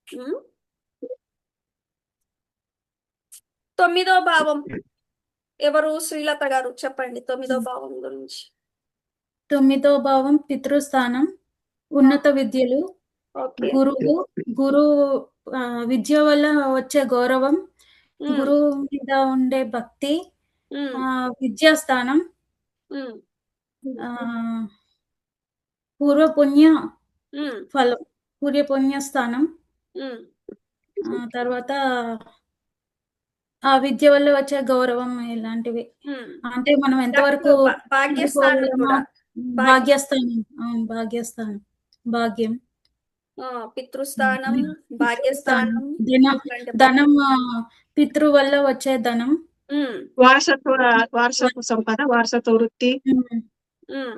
ఉమ్. తొమ్మిదో భావం ఎవరు? శ్రీలత గారు చెప్పండి తొమ్మిదో భావం గురించి. తొమ్మిదో భావం పితృస్థానం, ఉన్నత విద్యలు, ఓకే. గురువు, గురువు విద్య వల్ల వచ్చే గౌరవం, ఉమ్, గురువు మీద ఉండే భక్తి, ఉమ్, విద్యాస్థానం, ఉమ్, ఆ, పూర్వపుణ్య ఉమ్, ఫలం, పూర్వపుణ్య స్థానం, ఉమ్, తర్వాత ఆ విద్య వల్ల వచ్చే గౌరవం ఇలాంటివి. ఉమ్. అంటే మనం ఎంతవరకు భాగ్యస్థానం చదువుకోగలమో. కూడా. భాగ్య భాగ్యస్థానం, అవును, భాగ్యస్థానం, భాగ్యం, పితృస్థానం, పితృస్థానం, భాగ్యస్థానం. ధనం, ఎందుకంటే ధనం పితృ వల్ల వచ్చే ధనం, ఉమ్, వారసత్వ సంపద, వారసత్వ వృత్తి, ఉమ్, ఉమ్,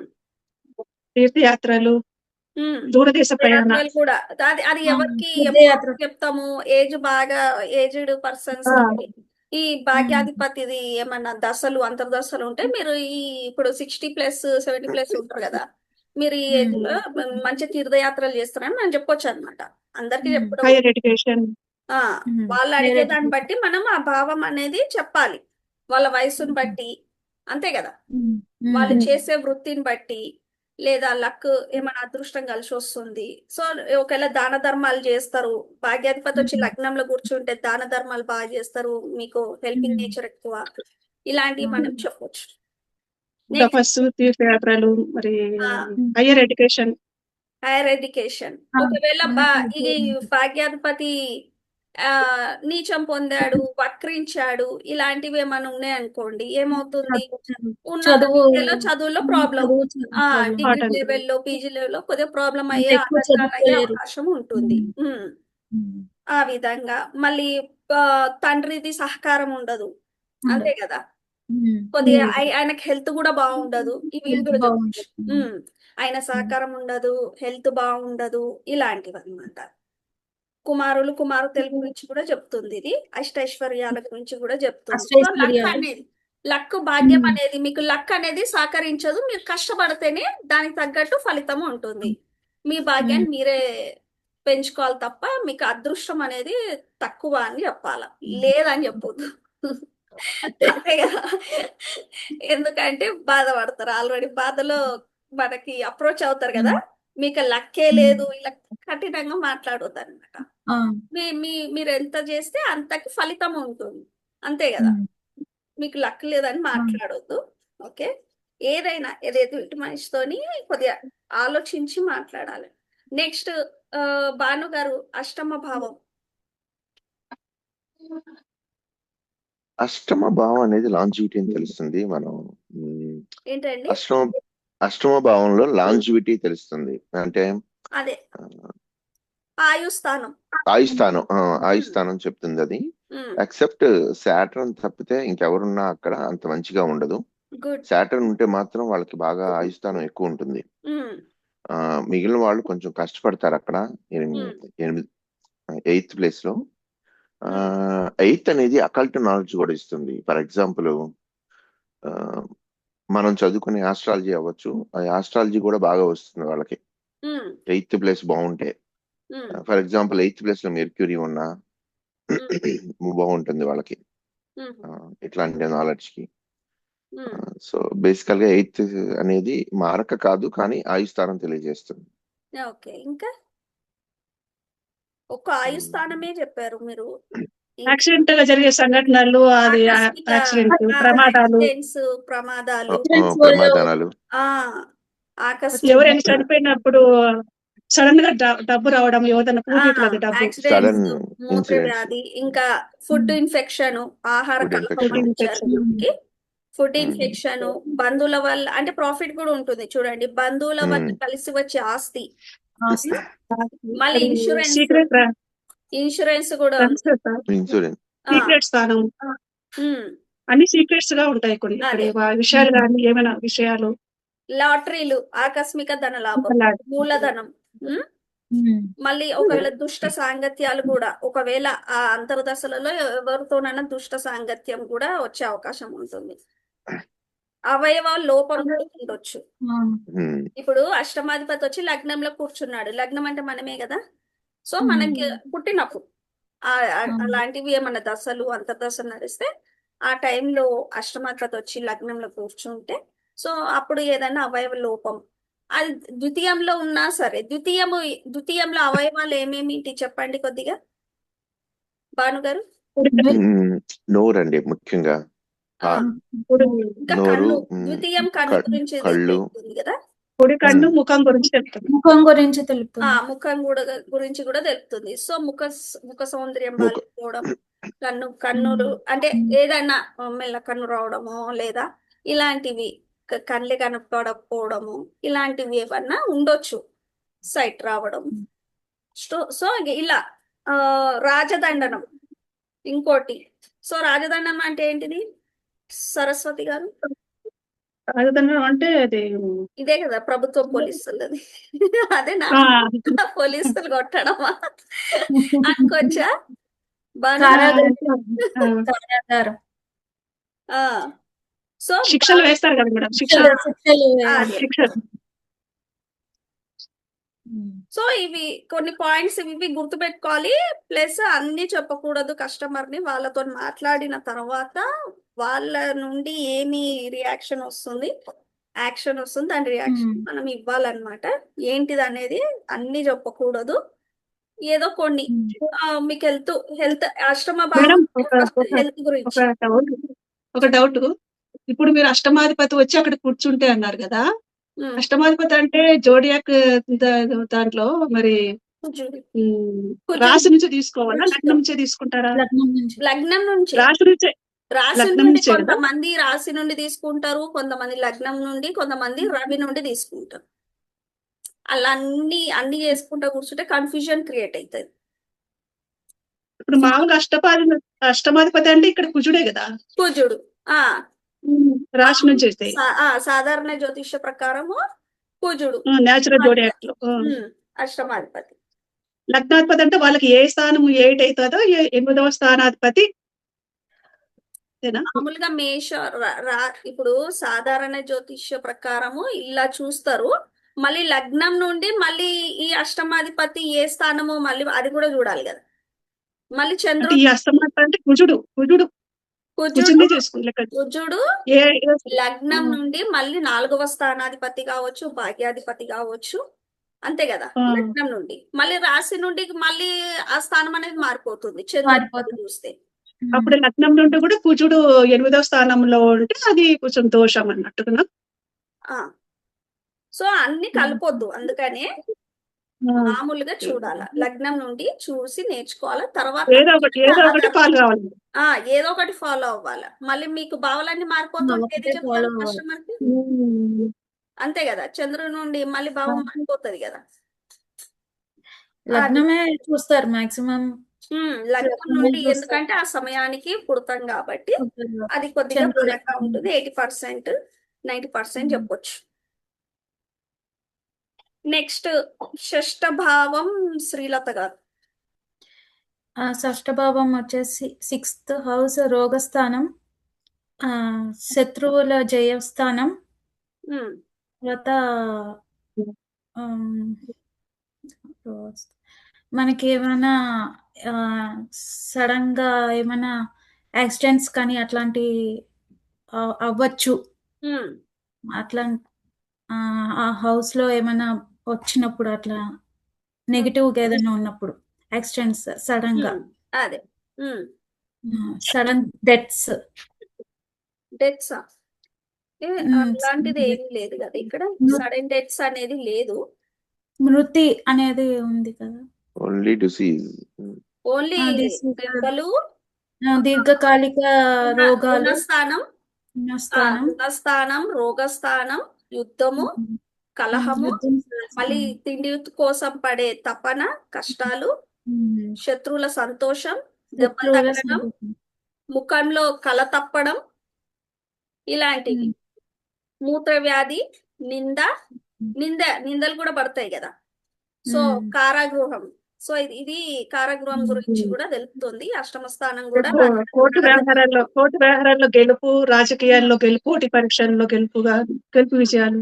తీర్థయాత్రలు, ఉమ్. దూరదేశ ప్రయాణ. యాత్రలు కూడా. అది ఎవరికి ఎప్పుడు తీర్థయాత్ర, చెప్తాము? ఏజ్ బాగా ఏజ్డ్ పర్సన్స్ ఈ భాగ్యాధిపతిది ఏమన్నా దశలు అంతర్దశలు ఉంటే మీరు ఈ ఇప్పుడు 60+, 70+ ఉంటారు కదా, మీరు ఈ ఏజ్ లో మంచి తీర్థయాత్రలు చేస్తారని మనం చెప్పొచ్చు అనమాట. అందరికి చెప్పడం హైయర్ ఎడ్యుకేషన్. ఆ వాళ్ళు అడిగే దాన్ని బట్టి మనం ఆ భావం అనేది చెప్పాలి. వాళ్ళ వయసుని బట్టి, అంతే కదా, వాళ్ళు చేసే వృత్తిని బట్టి, లేదా లక్ ఏమైనా అదృష్టం కలిసి వస్తుంది. సో ఒకవేళ దాన ధర్మాలు చేస్తారు, భాగ్యాధిపతి వచ్చి లగ్నంలో కూర్చుంటే దాన ధర్మాలు బాగా చేస్తారు, మీకు హెల్పింగ్ నేచర్ ఎక్కువ, ఇలాంటివి మనం చెప్పొచ్చు. తపస్సు, తీర్థయాత్రలు, మరి హైయర్ ఎడ్యుకేషన్. Higher education. ఒకవేళ ఈ భాగ్యాధిపతి నీచం పొందాడు, వక్రించాడు, ఇలాంటివి ఏమైనా ఉన్నాయనుకోండి, ఏమవుతుంది? ఉన్నత విద్యలో చదువులో ప్రాబ్లం, డిగ్రీ లెవెల్లో, పీజీ లెవెల్లో కొద్దిగా ప్రాబ్లం అయ్యే ఆటంకాలు అయ్యే అవకాశం ఉంటుంది. ఆ విధంగా మళ్ళీ తండ్రిది సహకారం ఉండదు, అంతే కదా. కొద్దిగా ఆయనకి హెల్త్ కూడా బాగుండదు, ఇవి కూడా చెప్పచ్చు. ఆయన సహకారం ఉండదు, హెల్త్ బాగుండదు, ఇలాంటివి అన్నమాట. కుమారుతెల గురించి కూడా చెప్తుంది ఇది, అష్టైశ్వర్యాల గురించి కూడా చెప్తుంది. సో లక్ అనేది, లక్, భాగ్యం అనేది, మీకు లక్ అనేది సహకరించదు, మీరు కష్టపడితేనే దానికి తగ్గట్టు ఫలితం ఉంటుంది. మీ భాగ్యాన్ని మీరే పెంచుకోవాలి తప్ప మీకు అదృష్టం అనేది తక్కువ అని చెప్పాల, లేదని చెప్పొద్దు. అంతే కదా. ఎందుకంటే బాధపడతారు, ఆల్రెడీ బాధలో మనకి అప్రోచ్ అవుతారు కదా, మీకు లక్కే లేదు, ఇలా కఠినంగా మాట్లాడొద్దు అనమాట. మీరు ఎంత చేస్తే అంతకి ఫలితం ఉంటుంది, అంతే కదా. మీకు లక్ లేదని మాట్లాడొద్దు. ఓకే, ఏదైనా ఎదుటి మనిషితోని కొద్దిగా ఆలోచించి మాట్లాడాలి. నెక్స్ట్ భాను గారు, అష్టమ భావం. అష్టమ భావం అనేది లాంజివిటీ అని తెలుస్తుంది. మనం ఏంటండి? అష్టమ భావంలో లాంజివిటీ తెలుస్తుంది అంటే అదే ఆయుస్థానం. ఆయుస్థానం చెప్తుంది అది. ఎక్సెప్ట్ సాటర్న్ తప్పితే ఇంకెవరున్నా అక్కడ అంత మంచిగా ఉండదు. సాటర్న్ ఉంటే మాత్రం వాళ్ళకి బాగా ఆయుస్థానం ఎక్కువ ఉంటుంది. మిగిలిన వాళ్ళు కొంచెం కష్టపడతారు అక్కడ. 8th ప్లేస్ లో 8th అనేది అకల్ట్ నాలెడ్జ్ కూడా ఇస్తుంది. ఫర్ ఎగ్జాంపుల్ మనం చదువుకునే ఆస్ట్రాలజీ అవ్వచ్చు, ఆ ఆస్ట్రాలజీ కూడా బాగా వస్తుంది వాళ్ళకి 8th ప్లేస్ బాగుంటే. ఫర్ ఎగ్జాంపుల్ 8th ప్లేస్ లో మెర్క్యూరీ ఉన్నా బాగుంటుంది వాళ్ళకి ఇట్లాంటి నాలెడ్జ్ కి. సో బేసికల్ గా 8th అనేది మారక కాదు, కానీ ఆయుస్థానం తెలియజేస్తుంది. ఓకే, ఇంకా ఒక ఆయుస్థానమే చెప్పారు మీరు. యాక్సిడెంట్ గా జరిగే సంఘటనలు, అది యాక్సిడెంట్, ప్రమాదాలు, ఎవరైనా చనిపోయినప్పుడు సడన్ గా డబ్బు రావడం, ఎవరైనా పూర్వీకులది డబ్బు, మూత్రవ్యాధి, ఇంకా ఫుడ్ ఇన్ఫెక్షన్, ఆహార ఫుడ్ ఇన్ఫెక్షన్, బంధువుల వల్ల అంటే ప్రాఫిట్ కూడా ఉంటుంది చూడండి, బంధువుల వల్ల కలిసి వచ్చే ఆస్తి, మళ్ళీ ఇన్సూరెన్స్ కూడా, సీక్రెట్ స్థానం, అన్ని సీక్రెట్స్ గా ఉంటాయి కొన్ని విషయాలు, కానీ ఏమైనా విషయాలు, లాటరీలు, ఆకస్మిక ధన లాభం, మూలధనం. మళ్ళీ ఒకవేళ దుష్ట సాంగత్యాలు కూడా, ఒకవేళ ఆ అంతర్దశలలో ఎవరితోనైనా దుష్ట సాంగత్యం కూడా వచ్చే అవకాశం ఉంటుంది. అవయవాల లోపం ఉండొచ్చు. ఇప్పుడు అష్టమాధిపతి వచ్చి లగ్నంలో కూర్చున్నాడు, లగ్నం అంటే మనమే కదా, సో మనకి పుట్టినప్పుడు అలాంటివి ఏమన్నా దశలు అంతర్దశలు నడిస్తే ఆ టైంలో అష్టమాధిపతి వచ్చి లగ్నంలో కూర్చుంటే సో అప్పుడు ఏదైనా అవయవ లోపం అది ద్వితీయంలో ఉన్నా సరే ద్వితీయంలో అవయవాలు ఏమేమి చెప్పండి కొద్దిగా భానుగారు. నోరండి ముఖ్యంగా. ఇంకా నోరు, కన్ను, ద్వితీయం కన్ను గురించి కళ్ళు, తెలుస్తుంది కదా. కుడి కన్ను ముఖం గురించి చెప్తాను. ముఖం గురించి తెలుపుతుంది. ముఖం గురించి కూడా తెలుపుతుంది. సో ముఖ సౌందర్యం బాగాలేకపోవడం, కన్నులు అంటే ఏదైనా మెల్ల కన్ను రావడము లేదా ఇలాంటివి కళ్ళే కనపడకపోవడము ఇలాంటివి ఏమన్నా ఉండొచ్చు, సైట్ రావడం. సో ఇలా రాజదండనం ఇంకోటి. సో రాజదండనం అంటే ఏంటిది సరస్వతి గారు? రాజదండం అంటే అది ఇదే కదా ప్రభుత్వ పోలీసులది. అదేనా పోలీసులు కొట్టడమా అనుకోవచ్చా? సో శిక్షలు వేస్తారు కదా మేడం, శిక్షలు. సో ఇవి కొన్ని పాయింట్స్ ఇవి గుర్తుపెట్టుకోవాలి. ప్లస్ అన్ని చెప్పకూడదు కస్టమర్ ని. వాళ్ళతో మాట్లాడిన తర్వాత వాళ్ళ నుండి ఏమి రియాక్షన్ వస్తుంది, యాక్షన్ వస్తుంది, దాని రియాక్షన్ మనం ఇవ్వాలన్నమాట. ఏంటిది అనేది అన్ని చెప్పకూడదు. ఏదో కొన్ని మీకు హెల్త్ అష్టమ హెల్త్ గురించి ఒక డౌట్. ఇప్పుడు మీరు అష్టమాధిపతి వచ్చి అక్కడ కూర్చుంటే అన్నారు కదా, అష్టమాధిపతి అంటే జోడియాక్ దాంట్లో మరి రాశి నుంచి తీసుకోవాలా లగ్నం నుంచే తీసుకుంటారా? లగ్నం నుంచి. రాశి నుండి కొంతమంది రాశి నుండి తీసుకుంటారు, కొంతమంది లగ్నం నుండి, కొంతమంది రవి నుండి తీసుకుంటారు. అలా అన్ని చేసుకుంటా కూర్చుంటే కన్ఫ్యూజన్ క్రియేట్ అవుతుంది. ఇప్పుడు మామూలుగా అష్టమాధిపతి అంటే ఇక్కడ కుజుడే కదా. కుజుడు రాశి నుంచి సాధారణ జ్యోతిష ప్రకారము కుజుడు నేచురల్ జోడియాక్ లో అష్టమాధిపతి. లగ్నాధిపతి అంటే వాళ్ళకి ఏ స్థానం 8 అవుతుందో 8వ స్థానాధిపతి మామూలుగా ఇప్పుడు సాధారణ జ్యోతిష్య ప్రకారము ఇలా చూస్తారు. మళ్ళీ లగ్నం నుండి మళ్ళీ ఈ అష్టమాధిపతి ఏ స్థానము మళ్ళీ అది కూడా చూడాలి కదా. మళ్ళీ చంద్రుడు అంటే కుజుడు లగ్నం నుండి మళ్ళీ 4వ స్థానాధిపతి కావచ్చు, భాగ్యాధిపతి కావచ్చు, అంతే కదా. లగ్నం నుండి మళ్ళీ రాశి నుండి మళ్ళీ ఆ స్థానం అనేది మారిపోతుంది చంద్రుడు చూస్తే. అప్పుడు లగ్నం నుండి కూడా కుజుడు 8వ స్థానంలో ఉంటే అది కొంచెం దోషం అన్నట్టుగా. సో అన్ని కలపొద్దు, అందుకనే మామూలుగా చూడాల. లగ్నం నుండి చూసి నేర్చుకోవాలా. తర్వాత ఏదో ఒకటి ఫాలో అవ్వాలి. మళ్ళీ మీకు భావాలన్నీ మారిపోతుంది కస్టమర్ కి, అంతే కదా. చంద్రుడి నుండి మళ్ళీ భావం మారిపోతుంది కదా. లగ్నమే చూస్తారు మాక్సిమం. లగ్నం నుండి ఎందుకంటే ఆ సమయానికి పుడతాం కాబట్టి అది కొద్దిగా బలంగా ఉంటుంది. 80%, 90% చెప్పొచ్చు. నెక్స్ట్ షష్ఠ భావం శ్రీలత గారు. షష్ఠ భావం వచ్చేసి 6th హౌస్ రోగస్థానం, శత్రువుల జయస్థానం, తర్వాత మనకి ఏమైనా సడన్ గా ఏమైనా యాక్సిడెంట్స్ కానీ అట్లాంటి అవ్వచ్చు. అట్లా ఆ హౌస్ లో ఏమైనా వచ్చినప్పుడు అట్లా నెగిటివ్ గా ఏదైనా ఉన్నప్పుడు యాక్సిడెంట్స్ సడన్ గా, అదే సడన్ డెత్స్ అలాంటిది ఏమీ లేదు కదా ఇక్కడ. సడన్ డెత్స్ అనేది లేదు. మృతి అనేది ఉంది కదా. ఓన్లీ డిసీజ్, ఓన్లీ దెబ్బలు, దీర్ఘకాలిక రోగాలు, స్థానం, రోగస్థానం, యుద్ధము, కలహము, మళ్ళీ తిండి కోసం పడే తపన, కష్టాలు, శత్రువుల సంతోషం, దెబ్బలు తగ్గడం, ముఖంలో కల తప్పడం, ఇలాంటివి. మూత్రవ్యాధి, నిందలు కూడా పడతాయి కదా. సో కారాగృహం. సో ఇది కారాగృహం గురించి కూడా తెలుపుతుంది. అష్టమ స్థానం కూడా కోర్టు వ్యవహారాల్లో గెలుపు, రాజకీయాల్లో గెలుపు, పోటీ పరీక్షల్లో గెలుపు విజయాలు,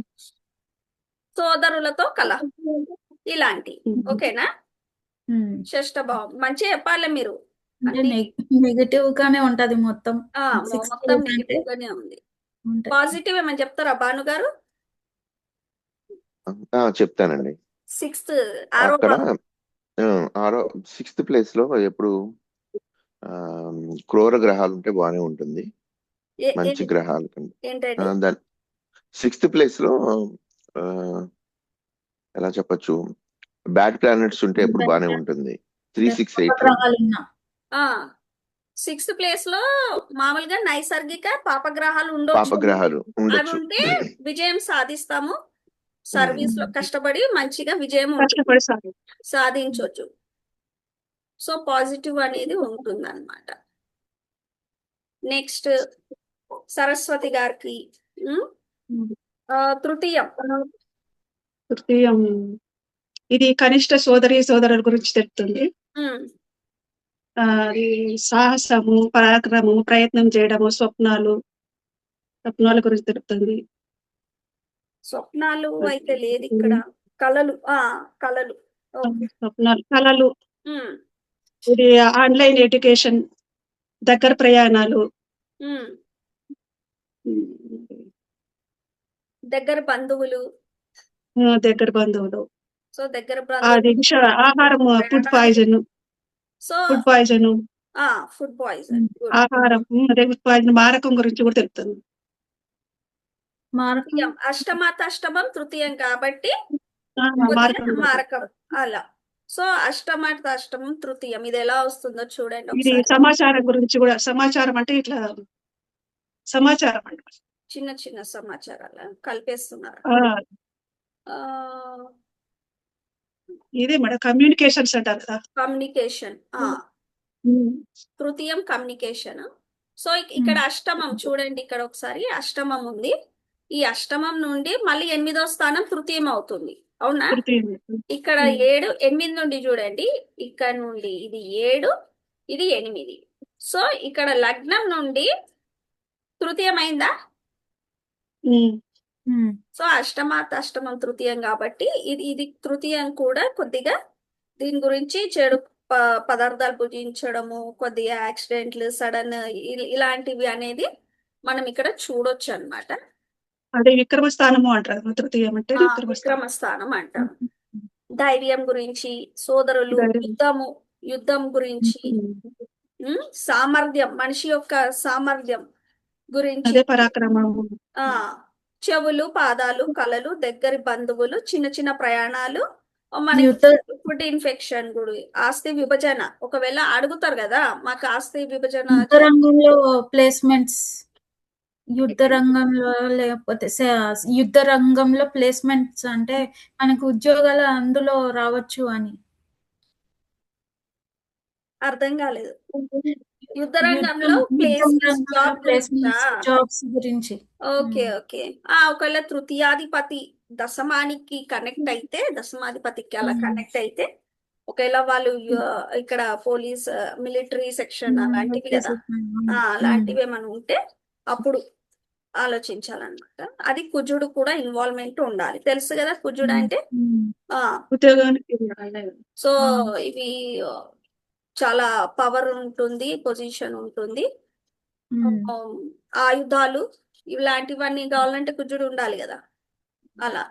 సోదరులతో కలహం, ఇలాంటి. ఓకేనా? షష్టభావం మంచిగా చెప్పాలి మీరు. అంటే అన్ని నెగటివ్ గానే ఉంటది మొత్తం. మొత్తం నెగిటివ్ గానే ఉంది. పాజిటివ్ ఏమని చెప్తారా భాను గారు? చెప్తానండి. 6th అక్కడ 6th ప్లేస్ లో ఎప్పుడు క్రూర గ్రహాలు ఉంటే బాగానే ఉంటుంది. మంచి గ్రహాలు ఏంటండి? దాని 6th ప్లేస్ లో ఎలా చెప్పచ్చు, బ్యాడ్ ప్లానెట్స్ ఉంటే ఎప్పుడు బాగానే ఉంటుంది. 3, 6, 8 లో 6th ప్లేస్ లో మామూలుగా నైసర్గిక పాపగ్రహాలు ఉండొచ్చు. పాపగ్రహాలు అవి ఉండొచ్చు. ఉంటే విజయం సాధిస్తాము. సర్వీస్ లో కష్టపడి మంచిగా విజయం కష్టపడి సాగు. సాధించవచ్చు. సో పాజిటివ్ అనేది ఉంటుంది అన్నమాట. నెక్స్ట్ సరస్వతి గారికి తృతీయం. తృతీయం ఇది కనిష్ట సోదరుల గురించి తెలుపుతుంది. అది సాహసము, పరాక్రమము, ప్రయత్నం చేయడము, స్వప్నాల గురించి తెలుపుతుంది. స్వప్నాలు అయితే లేదు ఇక్కడ. కళలు కళలు స్వప్నాలు, కళలు, ఇది ఆన్లైన్ ఎడ్యుకేషన్, దగ్గర ప్రయాణాలు, దగ్గర బంధువులు. సో దగ్గర అది ఆహారం, food poison. So food poison, ఆహారం, అదే ఫుడ్ పాయిజన్, మారకం గురించి కూడా తెలుపుతుంది. అష్టమం తృతీయం కాబట్టి మారకం అలా. సో అష్టమం తృతీయం ఇది ఎలా వస్తుందో చూడండి ఇది ఒకసారి. సమాచారం గురించి కూడా. సమాచారం అంటే ఇట్లా సమాచారం అంటే చిన్న చిన్న సమాచారాలు కలిపేస్తున్నారు. ఇదే మేడం కమ్యూనికేషన్స్ అంటారు కదా. Communication, తృతీయం communication. సో ఇక్కడ అష్టమం చూడండి, ఇక్కడ ఒకసారి అష్టమం ఉంది. ఈ అష్టమం నుండి మళ్ళీ 8వ స్థానం తృతీయం అవుతుంది, అవునా? ఇక్కడ 7, 8 నుండి చూడండి, ఇక్కడ నుండి ఇది 7, ఇది 8. సో ఇక్కడ లగ్నం నుండి తృతీయం అయిందా? సో అష్టమం తృతీయం కాబట్టి ఇది తృతీయం కూడా కొద్దిగా దీని గురించి చెడు పదార్థాలు భుజించడము, కొద్దిగా యాక్సిడెంట్లు, సడన్ ఇలాంటివి అనేది మనం ఇక్కడ చూడొచ్చు అన్నమాట. అదే విక్రమ స్థానము అంటారు. తృతీయం అంటే విక్రమ స్థానం అంటాం. ధైర్యం గురించి, సోదరులు, యుద్ధం గురించి, సామర్థ్యం, మనిషి యొక్క సామర్థ్యం గురించి, పరాక్రమము, చెవులు, పాదాలు, కళలు, దగ్గరి బంధువులు, చిన్న చిన్న ప్రయాణాలు, మనకి ఫుడ్ ఇన్ఫెక్షన్ గుడి, ఆస్తి విభజన. ఒకవేళ అడుగుతారు కదా మాకు ఆస్తి విభజన, రంగంలో ప్లేస్మెంట్స్, యుద్ధ రంగంలో లేకపోతే యుద్ధ రంగంలో ప్లేస్మెంట్స్ అంటే మనకు ఉద్యోగాలు అందులో రావచ్చు అని. అర్థం కాలేదు. యుద్ధ రంగంలో జాబ్స్ గురించి. ఓకే. ఒకవేళ తృతీయాధిపతి దశమానికి కనెక్ట్ అయితే, దశమాధిపతికి అలా కనెక్ట్ అయితే, ఒకవేళ వాళ్ళు ఇక్కడ పోలీస్, మిలిటరీ సెక్షన్ అలాంటివి కదా, అలాంటివి ఏమైనా ఉంటే అప్పుడు ఆలోచించాలన్నమాట. అది కుజుడు కూడా ఇన్వాల్వ్మెంట్ ఉండాలి, తెలుసు కదా కుజుడు అంటే. సో ఇవి చాలా పవర్ ఉంటుంది, పొజిషన్ ఉంటుంది, ఆయుధాలు ఇలాంటివన్నీ కావాలంటే కుజుడు ఉండాలి కదా అలా.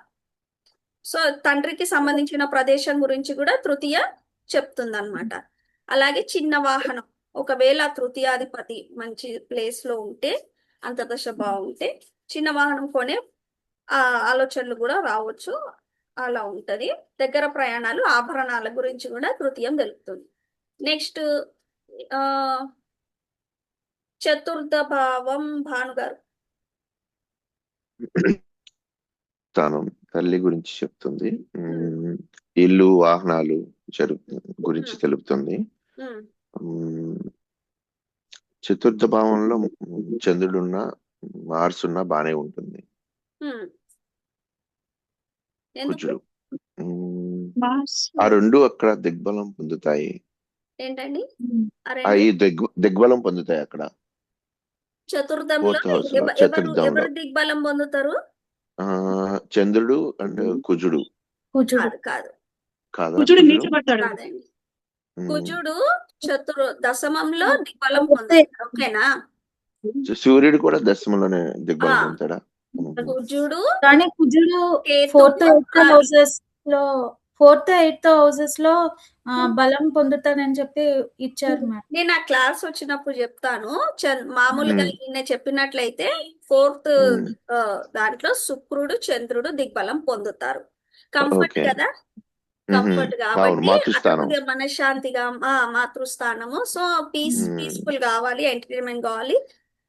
సో తండ్రికి సంబంధించిన ప్రదేశం గురించి కూడా తృతీయ చెప్తుంది అన్నమాట. అలాగే చిన్న వాహనం, ఒకవేళ తృతీయాధిపతి మంచి ప్లేస్ లో ఉంటే, అంతర్దశ బాగుంటే చిన్న వాహనం కొనే ఆలోచనలు కూడా రావచ్చు, అలా ఉంటది. దగ్గర ప్రయాణాలు, ఆభరణాల గురించి కూడా తృతీయం తెలుపుతుంది. నెక్స్ట్ చతుర్థ భావం భానుగారు. స్థానం తల్లి గురించి చెప్తుంది. ఇల్లు, వాహనాలు గురించి తెలుపుతుంది. చతుర్థ భావంలో చంద్రుడున్న, మార్స్ ఉన్న బానే ఉంటుంది. కుజుడు, ఆ రెండు అక్కడ దిగ్బలం పొందుతాయి. ఏంటండి ఈ దిగ్బలం పొందుతాయి అక్కడ చతుర్థంలో. ఎవరు దిగ్బలం పొందుతారు? చంద్రుడు అండ్ కుజుడు. కాదు కుజుడు నీచబడతాడు. కాదండి, కుజుడు దశమంలో దిగ్బలం పోతే పొందుతాడు. ఓకేనా? సూర్యుడు కూడా దశమంలోనే ఆ దిగ్బలం పొందుతాడా? కుజుడు కానీ కుజుడు కేతువు 4th 8th హౌసెస్ లో 4th 8th హౌసెస్ లో బలం పొందుతానని చెప్పి ఇచ్చారు మేడం. నేను ఆ క్లాస్ వచ్చినప్పుడు చెప్తాను. మామూలుగా ఈయన చెప్పినట్లయితే 4th దాంట్లో శుక్రుడు చంద్రుడు దిగ్బలం పొందుతారు. Comfort okay. కదా, కంఫర్ట్ అవును, కాబట్టి అక్కడ మాతృస్థానం. కొద్దిగా మనశ్శాంతిగా మాతృస్థానము. సో పీస్ఫుల్ కావాలి, ఎంటర్టైన్మెంట్ కావాలి,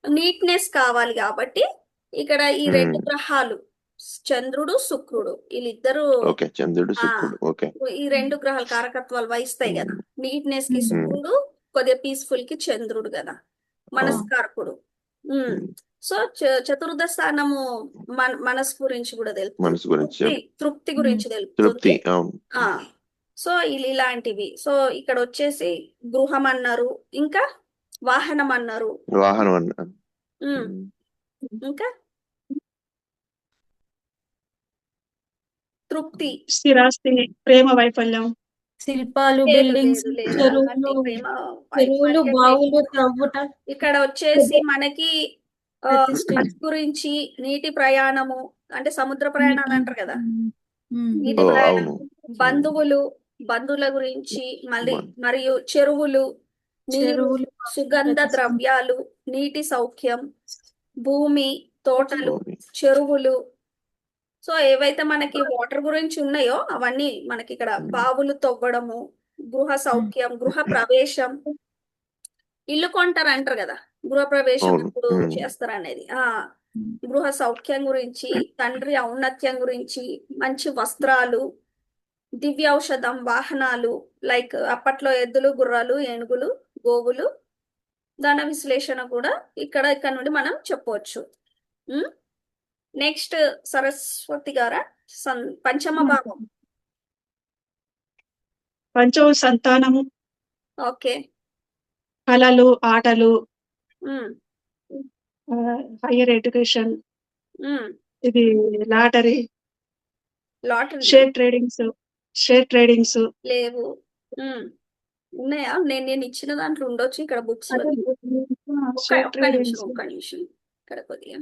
నీట్నెస్ కావాలి. కాబట్టి ఇక్కడ ఈ రెండు గ్రహాలు చంద్రుడు శుక్రుడు వీళ్ళిద్దరూ ఓకే, చంద్రుడు ఆ శుక్రుడు. ఓకే. ఈ రెండు గ్రహాలు కారకత్వాలు వహిస్తాయి కదా. నీట్నెస్ కి శుక్రుడు, కొద్దిగా పీస్ఫుల్ కి చంద్రుడు కదా, మనస్కారకుడు. సో చతుర్థ స్థానము మనసు గురించి కూడా తెలుపుతుంది, మనసు గురించి తృప్తి గురించి తృప్తి. తెలుపుతుంది. అవును. సో ఇలాంటివి. సో ఇక్కడ వచ్చేసి గృహం అన్నారు, ఇంకా వాహనం అన్నారు, వాహనం అన్న ఇంకా తృప్తి, తృప్తి, స్థిరాస్తి, ప్రేమ వైఫల్యం, శిల్పాలు, లేదు బిల్డింగ్స్, లేదు లేదు చెరువులు, అలాంటి ప్రేమ చెరువులు, వైఫల్యం బావులు లేదు. త్రవ్వుట, ఇక్కడ వచ్చేసి మనకి ప్రతిష్ఠ. నది గురించి, నీటి ప్రయాణము, అంటే సముద్ర ప్రయాణాలు అంటారు కదా, నీటి ఓ, ప్రయాణం, అవును. బంధువుల గురించి, మళ్ళీ మరియు చెరువులు, నీరు, చెరువులు, సుగంధ ద్రవ్యాలు, నీటి సౌఖ్యం, భూమి, తోటలు, చెరువులు. సో ఏవైతే మనకి వాటర్ గురించి ఉన్నాయో అవన్నీ మనకి ఇక్కడ బావులు తవ్వడము, గృహ సౌఖ్యం, గృహ ప్రవేశం, ఇల్లు కొంటారు అంటారు కదా, గృహ ప్రవేశం అవును. ఎప్పుడు చేస్తారు అనేది, గృహ సౌఖ్యం గురించి, తండ్రి ఔన్నత్యం గురించి, మంచి వస్త్రాలు, దివ్య ఔషధం, వాహనాలు, లైక్ అప్పట్లో ఎద్దులు, గుర్రాలు, ఏనుగులు, గోవులు, ధన విశ్లేషణ కూడా ఇక్కడ నుండి మనం చెప్పవచ్చు. నెక్స్ట్ సరస్వతి గారా, పంచమ భావం. పంచమ సంతానము, ఓకే. కళలు, ఆటలు, హైయర్ ఎడ్యుకేషన్, ఇది లాటరీ, షేర్ ట్రేడింగ్స్ లేవు. ఉన్నాయా? నేను ఇచ్చిన దాంట్లో ఉండొచ్చు ఇక్కడ బుక్స్ లో. ఒక్క నిమిషం ఇక్కడ కొద్దిగా